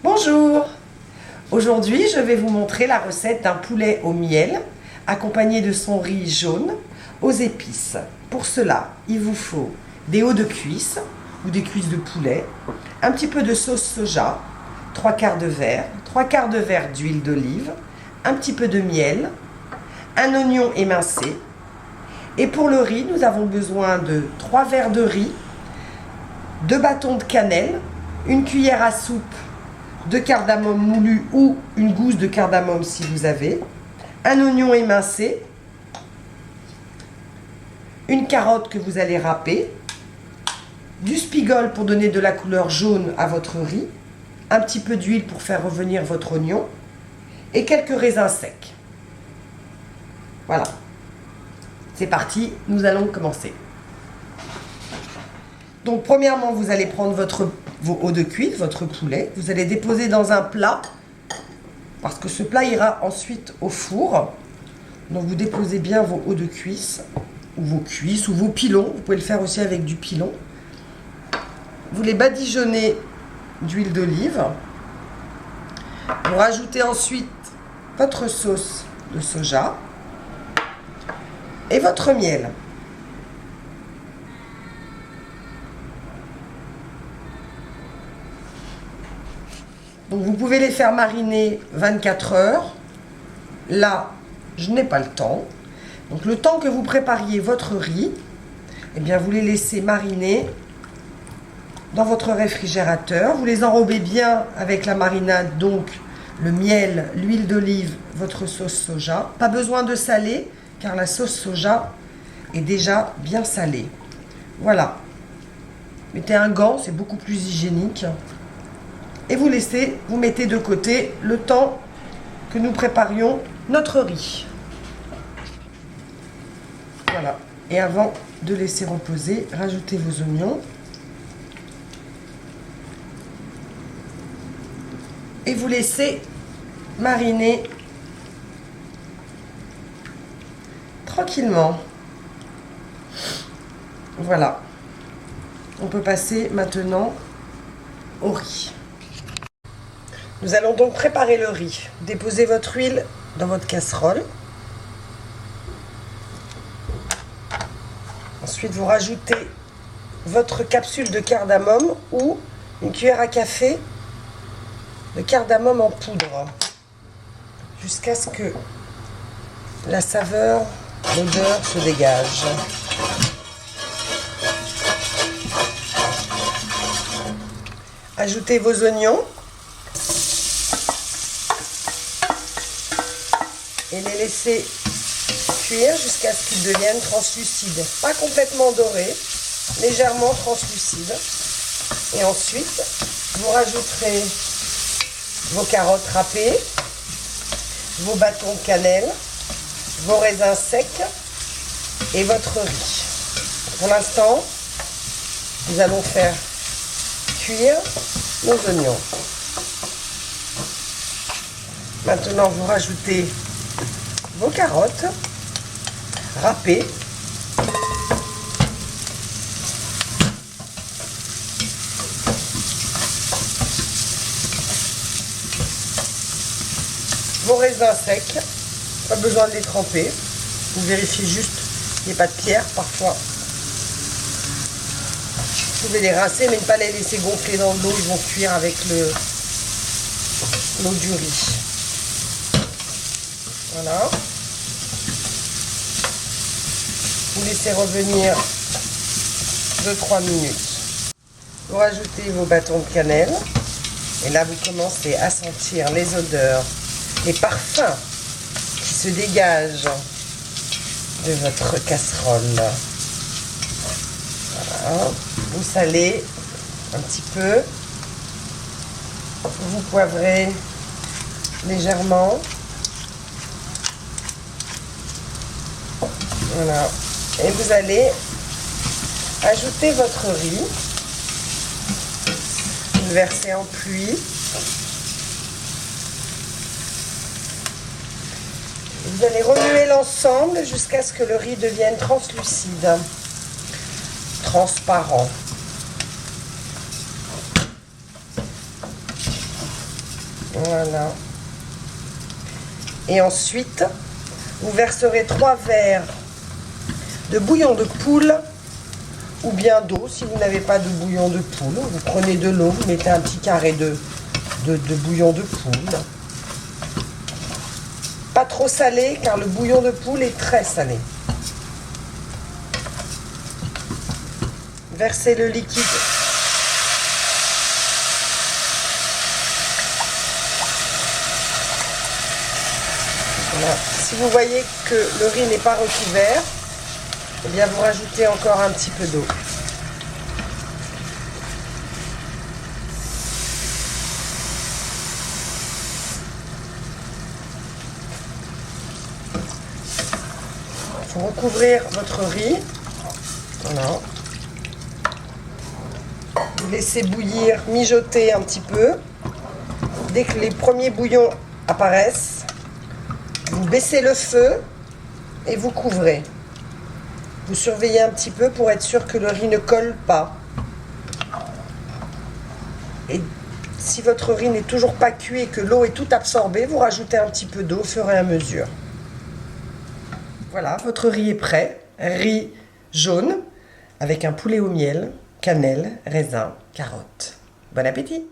Bonjour! Aujourd'hui, je vais vous montrer la recette d'un poulet au miel accompagné de son riz jaune aux épices. Pour cela, il vous faut des os de cuisse ou des cuisses de poulet, un petit peu de sauce soja, 3/4 de verre, 3/4 de verre d'huile d'olive, un petit peu de miel, un oignon émincé. Et pour le riz, nous avons besoin de 3 verres de riz, 2 bâtons de cannelle, une cuillère à soupe de cardamome moulu ou une gousse de cardamome si vous avez, un oignon émincé, une carotte que vous allez râper, du spigol pour donner de la couleur jaune à votre riz, un petit peu d'huile pour faire revenir votre oignon et quelques raisins secs. Voilà. C'est parti, nous allons commencer. Donc premièrement, vous allez prendre vos os de cuisse, votre poulet. Vous allez déposer dans un plat, parce que ce plat ira ensuite au four. Donc vous déposez bien vos os de cuisse, ou vos pilons. Vous pouvez le faire aussi avec du pilon. Vous les badigeonnez d'huile d'olive. Vous rajoutez ensuite votre sauce de soja et votre miel. Donc vous pouvez les faire mariner 24 heures. Là, je n'ai pas le temps. Donc le temps que vous prépariez votre riz, eh bien vous les laissez mariner dans votre réfrigérateur. Vous les enrobez bien avec la marinade, donc le miel, l'huile d'olive, votre sauce soja. Pas besoin de saler, car la sauce soja est déjà bien salée. Voilà. Mettez un gant, c'est beaucoup plus hygiénique. Et vous mettez de côté le temps que nous préparions notre riz. Voilà. Et avant de laisser reposer, rajoutez vos oignons. Et vous laissez mariner tranquillement. Voilà. On peut passer maintenant au riz. Nous allons donc préparer le riz. Déposez votre huile dans votre casserole. Ensuite, vous rajoutez votre capsule de cardamome ou une cuillère à café de cardamome en poudre jusqu'à ce que la saveur, l'odeur se dégage. Ajoutez vos oignons et les laissez cuire jusqu'à ce qu'ils deviennent translucides. Pas complètement dorés, légèrement translucides. Et ensuite, vous rajouterez vos carottes râpées, vos bâtons de cannelle, vos raisins secs et votre riz. Pour l'instant, nous allons faire cuire nos oignons. Maintenant, vous rajoutez vos carottes râpées, vos raisins secs, pas besoin de les tremper, vous vérifiez juste qu'il n'y ait pas de pierre parfois. Vous pouvez les rincer mais ne pas les laisser gonfler dans l'eau, ils vont cuire avec l'eau du riz. Voilà. Vous laissez revenir 2-3 minutes. Vous rajoutez vos bâtons de cannelle. Et là, vous commencez à sentir les odeurs, les parfums qui se dégagent de votre casserole. Voilà. Vous salez un petit peu. Vous poivrez légèrement. Voilà. Et vous allez ajouter votre riz. Vous le versez en pluie. Vous allez remuer l'ensemble jusqu'à ce que le riz devienne translucide, transparent. Voilà. Et ensuite, vous verserez 3 verres de bouillon de poule ou bien d'eau. Si vous n'avez pas de bouillon de poule, vous prenez de l'eau, vous mettez un petit carré de bouillon de poule. Pas trop salé car le bouillon de poule est très salé. Versez le liquide. Voilà. Si vous voyez que le riz n'est pas recouvert, eh bien vous rajoutez encore un petit peu d'eau. Il faut recouvrir votre riz. Voilà. Vous laissez bouillir, mijoter un petit peu. Dès que les premiers bouillons apparaissent, vous baissez le feu et vous couvrez. Vous surveillez un petit peu pour être sûr que le riz ne colle pas. Et si votre riz n'est toujours pas cuit et que l'eau est toute absorbée, vous rajoutez un petit peu d'eau au fur et à mesure. Voilà, votre riz est prêt. Riz jaune avec un poulet au miel, cannelle, raisin, carottes. Bon appétit!